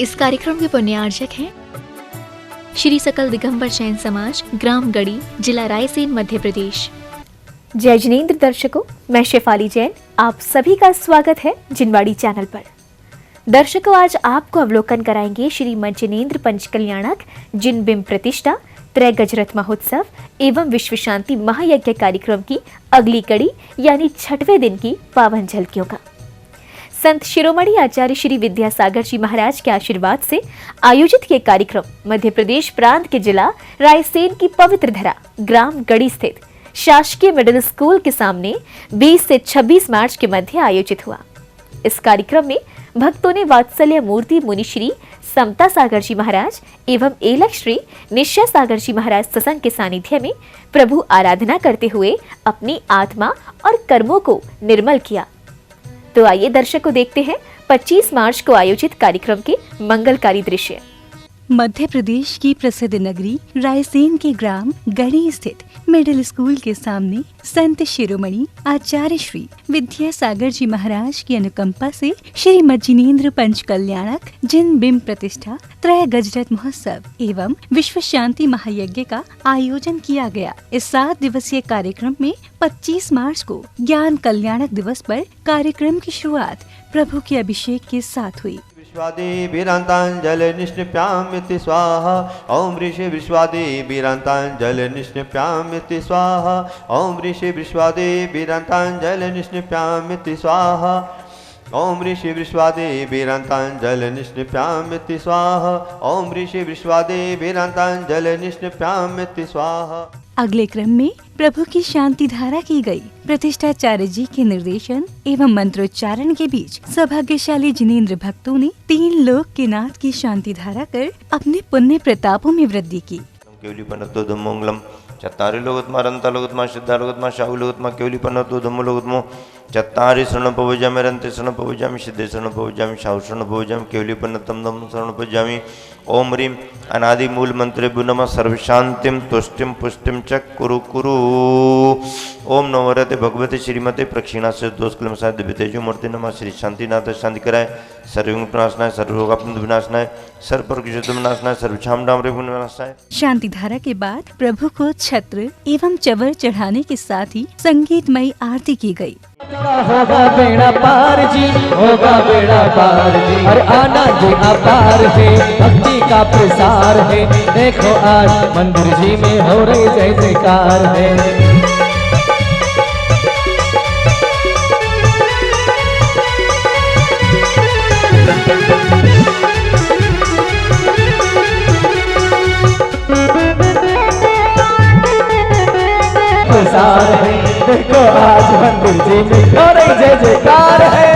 इस कार्यक्रम के पुण्यार्चक हैं श्री सकल दिगंबर जैन समाज, ग्राम गढ़ी, जिला रायसेन, मध्य प्रदेश। जय जिनेंद्र दर्शकों, मैं शेफाली जैन आप सभी का स्वागत है जिनवाड़ी चैनल पर। दर्शकों, आज आपको अवलोकन कराएंगे श्रीमद जिनेंद्र पंच कल्याणक जिन बिंब प्रतिष्ठा त्रय गजरथ महोत्सव एवं विश्व शांति महायज्ञ कार्यक्रम की अगली कड़ी यानी 6वें दिन की पावन झलकियों का। संत शिरोमणि आचार्य श्री विद्यासागर जी महाराज के आशीर्वाद से आयोजित ये कार्यक्रम मध्य प्रदेश प्रांत के जिला रायसेन की पवित्र धरा ग्राम गढ़ी स्थित शासकीय मिडिल स्कूल के सामने 20 से 26 मार्च के मध्य आयोजित हुआ। इस कार्यक्रम में भक्तों ने वात्सल्य मूर्ति मुनि श्री समता सागर जी महाराज एवं एलक श्री निश्चय सागर जी महाराज सत्संग के सानिध्य में प्रभु आराधना करते हुए अपनी आत्मा और कर्मों को निर्मल किया। तो आइए दर्शकों देखते हैं 25 मार्च को आयोजित कार्यक्रम के मंगलकारी दृश्य। मध्य प्रदेश की प्रसिद्ध नगरी रायसेन के ग्राम गढ़ी स्थित मिडिल स्कूल के सामने संत शिरोमणि आचार्य श्री विद्यासागर जी महाराज की अनुकंपा से श्रीमद जिनेंद्र पंच कल्याणक जिन बिंब प्रतिष्ठा त्रय गजरथ महोत्सव एवं विश्व शांति महायज्ञ का आयोजन किया गया। इस 7 दिवसीय कार्यक्रम में 25 मार्च को ज्ञान कल्याणक दिवस पर कार्यक्रम की शुरुआत प्रभु के अभिषेक के साथ हुई। विश्वादेवीरान्ताञ्जल निष्णप्यामिति स्वाहा ओम ऋषि विश्वादेवीरान्ताञ्जल निष्णप्यामिति स्वाहा ओम ऋषि विश्वादेवीरान्ताञ्जल निष्णप्यामिति स्वाहा ओम ऋषि विश्वादेवीरान्ताञ्जल निष्णप्यामिति स्वाहा ओम ऋषि विश्वादेवीरान्ताञ्जल निष्णप्यामिति स्वाहा। अगले क्रम में प्रभु की शांति धारा की गई। प्रतिष्ठाचार्य जी के निर्देशन एवं मंत्रोच्चारण के बीच सौभाग्यशाली जिनेंद्र भक्तों ने 3 लोक के नाथ की शांति धारा कर अपने पुण्य प्रतापों में वृद्धि की। मंगलम चत्तारि लोकोत्तमा रंता लोकोत्तमा सिद्धा लोकोत्तमा शाहु लोकोत्तमा केवली पन्नतो धम्मो लोकोत्तमो चत्तारि शरण पवजामि रंते शरण पवजामि सिद्धे शरण पवजामि शाहु शरण पवजामि केवली पन्नतम धम्म शरण पवजामि। ओम ह्रीं अनादि मूल मंत्रेभ्यो नमः सर्वशांतिम तुष्टिम पुष्टिम च कुरु कुरु। ओम नवरते भगवते श्रीमते प्रक्षिणा से दोष कलमसाय दिव्य तेजो मूर्ति नमः श्री शांतिनाथ शांति कराय सर्वविघ्न विनाशनाय सर्वरोगापन विनाशनाय सर्वप्रकृति विनाशनाय सर्वक्षाम डाम विनाशनाय। शांति धारा के बाद प्रभु को छत्र एवं चवर चढ़ाने के साथ ही संगीतमयी आरती की गई। होगा बेड़ा पार जी, होगा बेड़ा पार जी, और आना जी अपार है, भक्ति का प्रसार है। देखो आज मंदिर जी में हो रही जय जयकार है। प्रसार है, देखो आज मंदिर जी में हो रही जय जयकार है।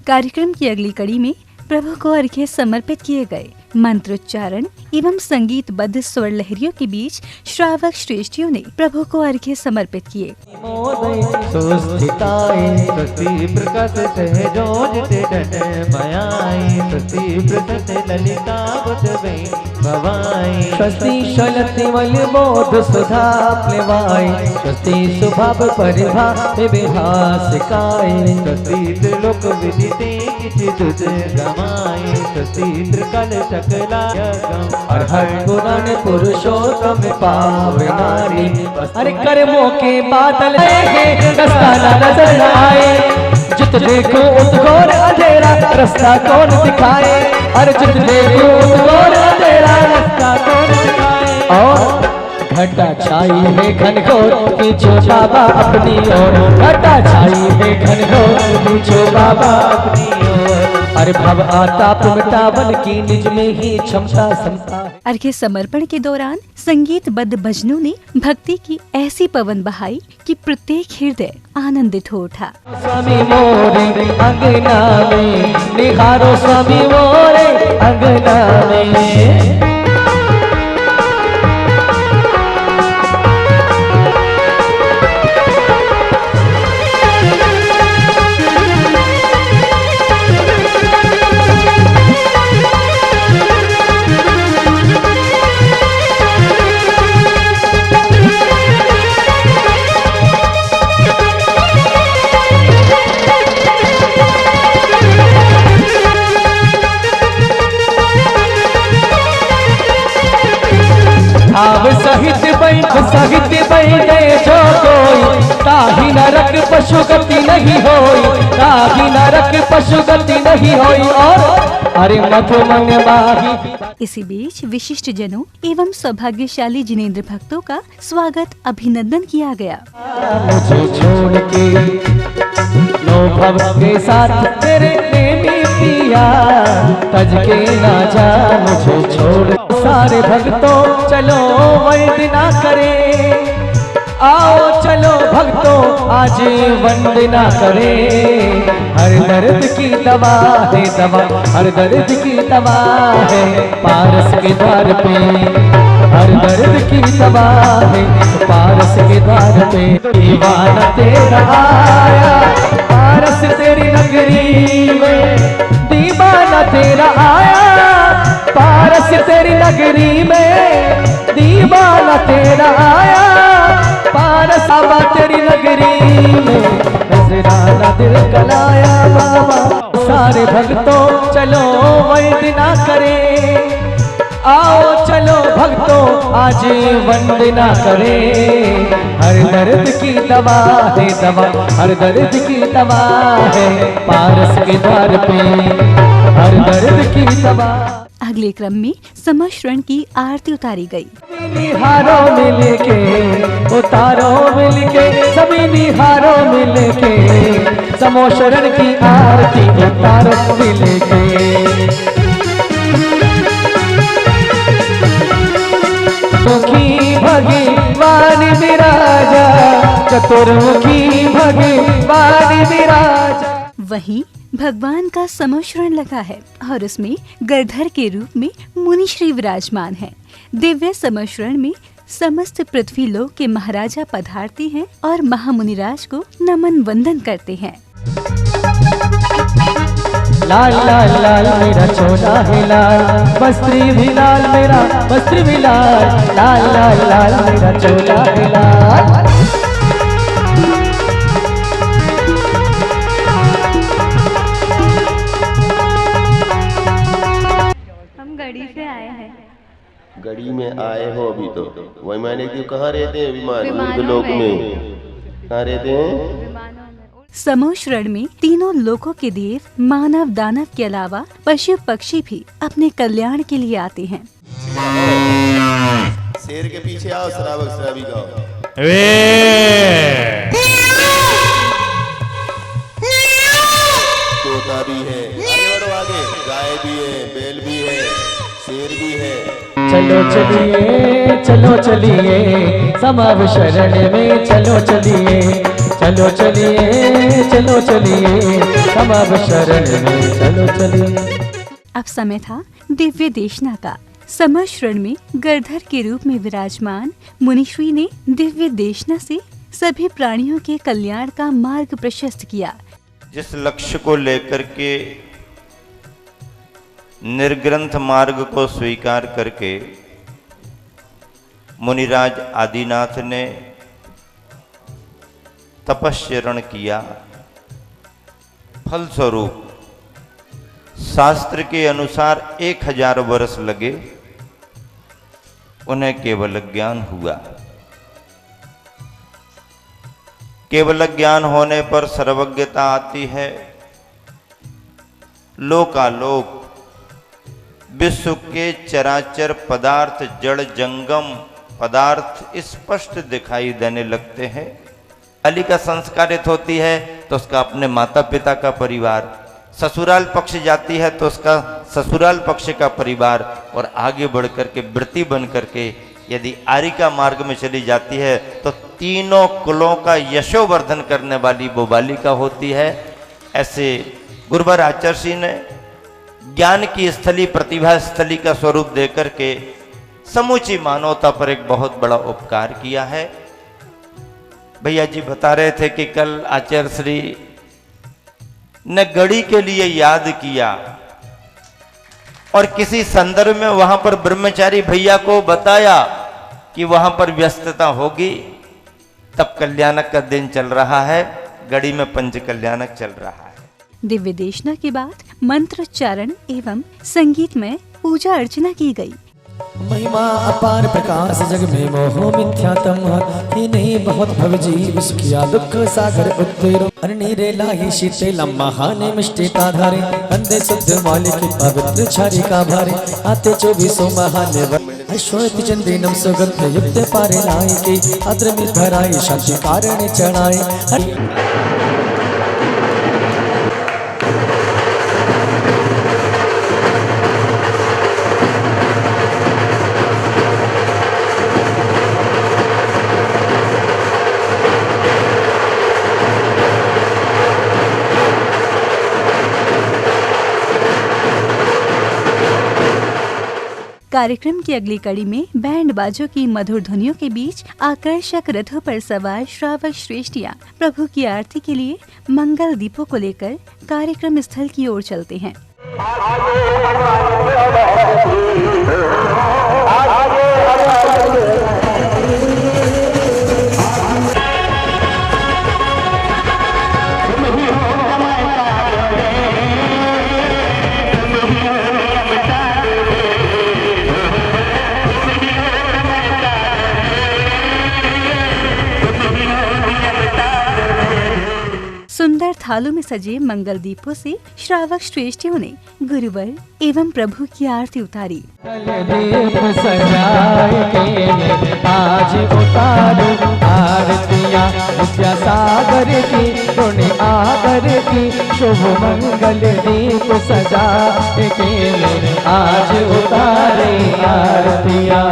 कार्यक्रम की अगली कड़ी में प्रभु को अर्घ्य समर्पित किए गए। मंत्रोच्चारण एवं संगीतबद्ध स्वर लहरियों के बीच श्रावक श्रेष्ठियों ने प्रभु को अर्घ्य समर्पित किए। पुरुषोत्तम पावे नारी, अरे कर्मों के बादल रास्ता नजर आए, जित देखो उत घोर अंधेरा रास्ता कौन दिखाए, अरे जित देखो उत घोर अंधेरा रास्ता कौन दिखाए। और घटा छाई है घनघोर पीछे बाबा अपनी ओर, घटा छाई है घनघोर पीछे बाबा अपनी ओर, अरे भव आताप मिटावन की निज में ही क्षमता समता। अर्घ्य समर्पण के दौरान संगीतबद्ध भजनों ने भक्ति की ऐसी पवन बहाई कि प्रत्येक हृदय आनंदित हो उठा। स्वामी मोरे अंगना में निहारो, स्वामी मोरे अंगना में। वही दे जो कोई, ताहि नरक पशु गति नहीं होई, ताहि नरक पशु गति नहीं होई। और अरे मधु मन माही। इसी बीच विशिष्ट जनों एवं सौभाग्यशाली जिनेंद्र भक्तों का स्वागत अभिनंदन किया गया। मुझे छोड़ के लो भव के साथ तेरे प्रेमी पिया, तज के ना जा मुझे छोड़। सारे भक्तों चलो वंदना करें, आओ चलो भक्तों आज वंदना करें। हर दर्द की दवा है दवा, हर दर्द की दवा है पारस के द्वार पे, हर दर्द की दवा है पारस के द्वार पे। दीवाना तेरा आया पारस तेरी नगरी में, दीवाना तेरा आया पारस तेरी नगरी में, दीवाना तेरा आया पारस बाबा तेरी नगरी में, नजराना दिल कलाया बाबा। सारे भक्तों चलो वंदना करें, आओ चलो भक्तों आज वंदना करें। हर दर्द की दवा है दवा, हर दर्द की दवा है पारस के द्वार पे, हर दर्द की दवा। अगले क्रम में समशरण की आरती उतारी गई। निहारों मिल के उतारो मिल के, सभी निहारों मिल के समोशरण की आरती उतारो मिल के। मुखी भगवान विराजा, चतुर्मुखी भगवान विराजा। वहीं भगवान का समशरण लगा है और उसमें गरधर के रूप में मुनिश्री विराजमान है। दिव्य समशरण में समस्त पृथ्वी लोक के महाराजा पधारते हैं और महामुनिराज को नमन वंदन करते हैं। लाल लाल लाल मेरा चोला है लाल, वस्त्री भी लाल मेरा वस्त्र भी लाल, लाल लाल लाल मेरा चोला है लाल। गढ़ी से आए हैं। गढ़ी में आए हो अभी तो, वही मैंने क्यों कहाँ रहते हैं विमान लोक में, कहाँ रहते हैं? समोशरण में तीनों लोकों के देव मानव दानव के अलावा पशु पक्षी भी अपने कल्याण के लिए आते हैं। शेर के पीछे आओ, श्रावक श्राविका। तोता भी है, आगे बढ़ो आगे, गाय भी है, बैल भी है, शेर भी है। चलो चलिए चलो चलिए समाव शरण में, चलो चलिए चलो चलिए चलो चलिए समाव शरण में, चलो चलिए। अब समय था दिव्य देशना का। समशरण में गरधर के रूप में विराजमान मुनिश्री ने दिव्य देशना से सभी प्राणियों के कल्याण का मार्ग प्रशस्त किया। जिस लक्ष्य को लेकर के निर्ग्रंथ मार्ग को स्वीकार करके मुनिराज आदिनाथ ने तपस्चरण किया, फलस्वरूप शास्त्र के अनुसार 1000 वर्ष लगे, उन्हें केवल ज्ञान हुआ। केवल ज्ञान होने पर सर्वज्ञता आती है। लोकालोक विश्व के चराचर पदार्थ, जड़ जंगम पदार्थ स्पष्ट दिखाई देने लगते हैं। बाली का संस्कारित होती है तो उसका अपने माता पिता का परिवार, ससुराल पक्ष जाती है तो उसका ससुराल पक्ष का परिवार, और आगे बढ़ कर के वृत्ति बन करके यदि आर्य का मार्ग में चली जाती है तो तीनों कुलों का यशोवर्धन करने वाली वो बालिका होती है। ऐसे गुरुवर आचार्य ने ज्ञान की स्थली, प्रतिभा स्थली का स्वरूप देकर के समूची मानवता पर एक बहुत बड़ा उपकार किया है। भैया जी बता रहे थे कि कल आचार्य श्री ने गढ़ी के लिए याद किया और किसी संदर्भ में वहां पर ब्रह्मचारी भैया को बताया कि वहां पर व्यस्तता होगी। तब कल्याणक का दिन चल रहा है, गढ़ी में पंच कल्याणक चल रहा है। दिव्य देशना के बाद मंत्रोच्चारण एवं संगीत में पूजा अर्चना की गई। महिमा अपार प्रकाश जग में मोह मिथ्यातम ही नहीं बहुत भव जीव सुखिया दुख सागर उत्तरो अनिरे लाही शीते लम्मा हाने मिष्टिता धारे अंधे शुद्ध मौलिक पवित्र छारी का भारे आते 24 महाने अश्वत चंदनम सुगंध युक्त पारे लाई के अद्र में भराई शांति कारण चढ़ाए। कार्यक्रम की अगली कड़ी में बैंड बाजों की मधुर ध्वनियों के बीच आकर्षक रथों पर सवार श्रावक श्रेष्ठियां प्रभु की आरती के लिए मंगल दीपों को लेकर कार्यक्रम स्थल की ओर चलते हैं। सुंदर थालों में सजे मंगल दीपों से श्रावक श्रेष्ठियों ने गुरुवर एवं प्रभु की आरती उतारी। दीप सजाए के आज उतारू आरतियाँ विद्यासागर की पुण्य आगर की शुभ मंगल दीप सजाए के आज उतारे आरतियाँ।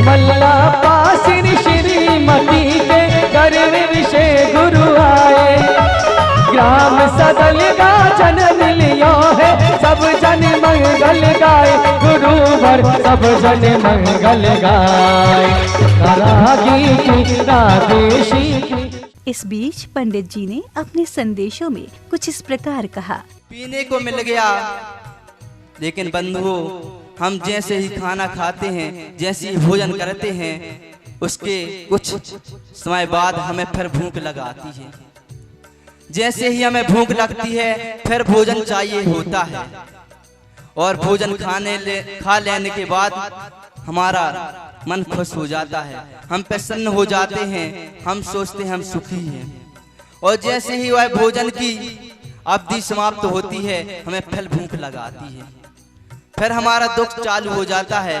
मल्ला पासिनी श्रीमती के गर्व विषय गुरु आए ग्राम सदल का जन्म लियो है सब जन मंगल गाए गुरु भर सब जन मंगल गाए रागी की राधेशी की। इस बीच पंडित जी ने अपने संदेशों में कुछ इस प्रकार कहा। पीने को मिल गया लेकिन बंधुओं हम जैसे ही खाना खाते हैं जैसे ही भोजन करते हैं उसके कुछ समय बाद हमें फिर भूख लगाती है। जैसे ही हमें भूख लगती है फिर भोजन चाहिए होता है और भोजन खा लेने के बाद हमारा मन खुश हो जाता है, हम प्रसन्न हो जाते हैं, हम सोचते हैं हम सुखी हैं। और जैसे ही वह भोजन की अवधि समाप्त होती है हमें फिर भूख लगाती है, फिर हमारा दुख चालू हो जाता है।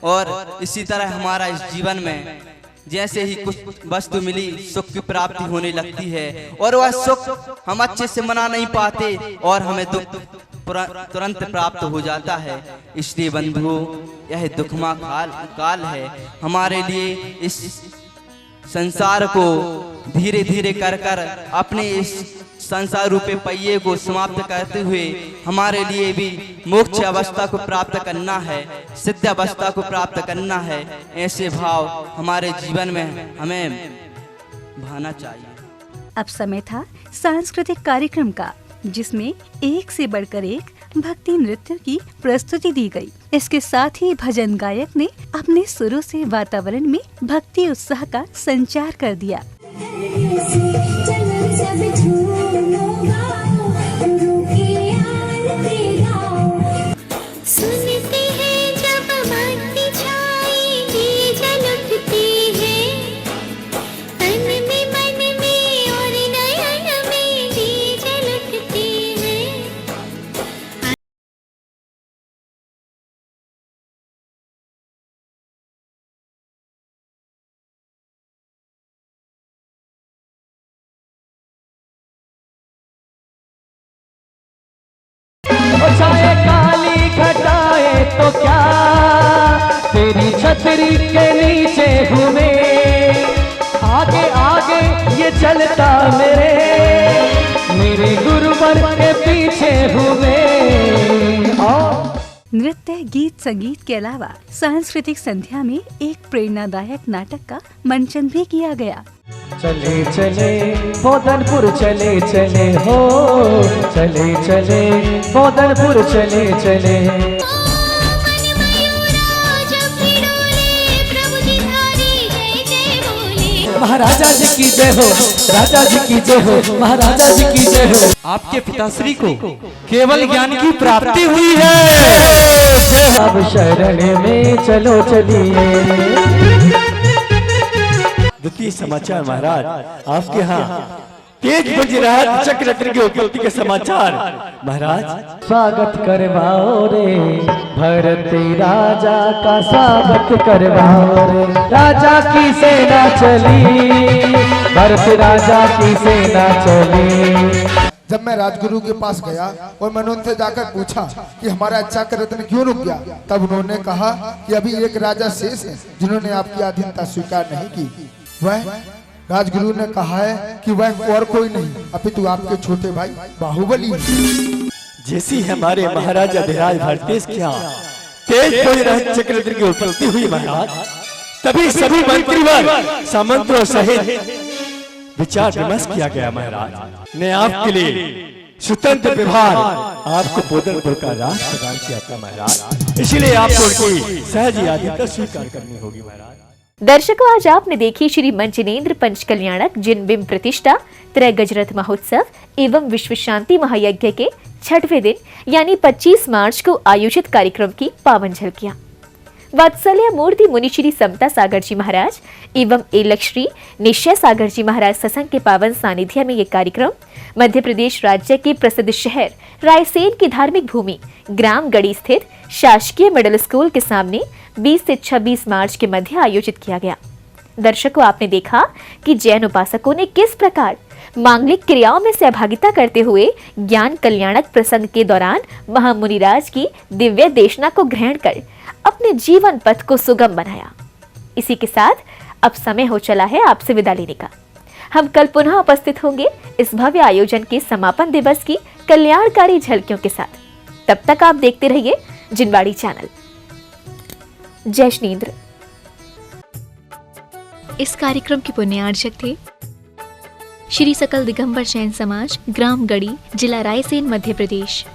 और इसी तरह हमारा इस जीवन में जैसे ही कुछ वस्तु मिली सुख की प्राप्ति होने लगती है और वह सुख हम अच्छे से मना नहीं पाते और हमें दुख तुरंत प्राप्त हो जाता है। इसलिए बंधुओं यह दुखमा काल है, हमारे लिए इस संसार को धीरे धीरे कर कर अपने इस संसार रूपी पहिए को समाप्त करते हुए हमारे लिए भी मोक्ष अवस्था को प्राप्त करना है, सिद्ध अवस्था को प्राप्त करना है। ऐसे भाव हमारे जीवन में हमें भाना चाहिए। अब समय था सांस्कृतिक कार्यक्रम का, जिसमें एक से बढ़कर एक भक्ति नृत्य की प्रस्तुति दी गई। इसके साथ ही भजन गायक ने अपने सुरों से वातावरण में भक्ति उत्साह का संचार कर दिया। चाहे काली घटाए तो क्या तेरी छतरी के नीचे हूँ मैं, आगे आगे ये चलता मेरे गुरुवर के पीछे हूँ मैं। नृत्य, गीत, संगीत के अलावा सांस्कृतिक संध्या में एक प्रेरणादायक नाटक का मंचन भी किया गया। चले चले बोधनपुर चले चले हो, चले चले बोधनपुर चले चले। महाराजा जी की जय हो, राजा जी की जय हो, महाराजा जी की जय हो। आपके पिताश्री को केवल ज्ञान की प्राप्ति हुई है। अब शरण में चलो चलिए। द्वितीय समाचार महाराज, आपके यहाँ तेज बज रहा है चक्ररत्न की उपलब्धि के समाचार महाराज। स्वागत करवाओ रे भरत राजा का, स्वागत करवाओ रे। राजा की सेना चली, भरत राजा की सेना चली। जब मैं राजगुरु के पास गया और मैंने उनसे जाकर पूछा कि हमारा चक्ररत्न क्यों रुक गया, तब उन्होंने कहा कि अभी एक राजा शेष है जिन्होंने आपकी अधीनता स्वीकार नहीं की। वह राजगुरु ने कहा है कि वह और कोई नहीं अपितु आपके छोटे भाई बाहुबली। जैसी हमारे महाराजा धीराज भारतेश क्या तेज बज रहा चक्ररत्न की उपलब्धि हुई महाराज, तभी सभी मंत्रीवर सामंतों सहित विचार विमर्श किया गया महाराज ने आपके लिए स्वतंत्र विभाग आपको बोधनपुर का राज प्रदान किया था महाराज, इसलिए आपको उनकी सहज आज्ञा स्वीकार करनी होगी महाराज। दर्शकों, आज आपने देखी श्री मंचनेंद्र पंचकल्याणक जिनबिंब प्रतिष्ठा त्रय गजरथ महोत्सव एवं विश्व शांति महायज्ञ के 6वें दिन यानी 25 मार्च को आयोजित कार्यक्रम की पावन झलकियां। वात्सल्य मूर्ति मुनि श्री समता सागर जी महाराज एवं एलक श्री निश्चय सागर जी महाराज सत्संग के पावन सानिध्य में ये कार्यक्रम मध्य प्रदेश राज्य के प्रसिद्ध शहर रायसेन की धार्मिक भूमि ग्राम गढ़ी स्थित शासकीय मिडिल स्कूल के सामने 20 से 26 मार्च के मध्य आयोजित किया गया। दर्शकों, आपने देखा कि जैन उपासकों ने किस प्रकार मांगलिक क्रियाओं में सहभागिता करते हुए ज्ञान कल्याणक प्रसंग के दौरान महामुनिराज की दिव्य देशना को ग्रहण कर अपने जीवन पथ को सुगम बनाया। इसी के साथ अब समय हो चला है आपसे विदा लेने का। हम कल पुनः उपस्थित होंगे इस भव्य आयोजन के समापन दिवस की कल्याणकारी झलकियों के साथ। तब तक आप देखते रहिए जिनवाड़ी चैनल। जय श्रीन्द्र। इस कार्यक्रम के पुण्यार्चक थे श्री सकल दिगंबर जैन समाज, ग्राम गढ़ी, जिला रायसेन, मध्य प्रदेश।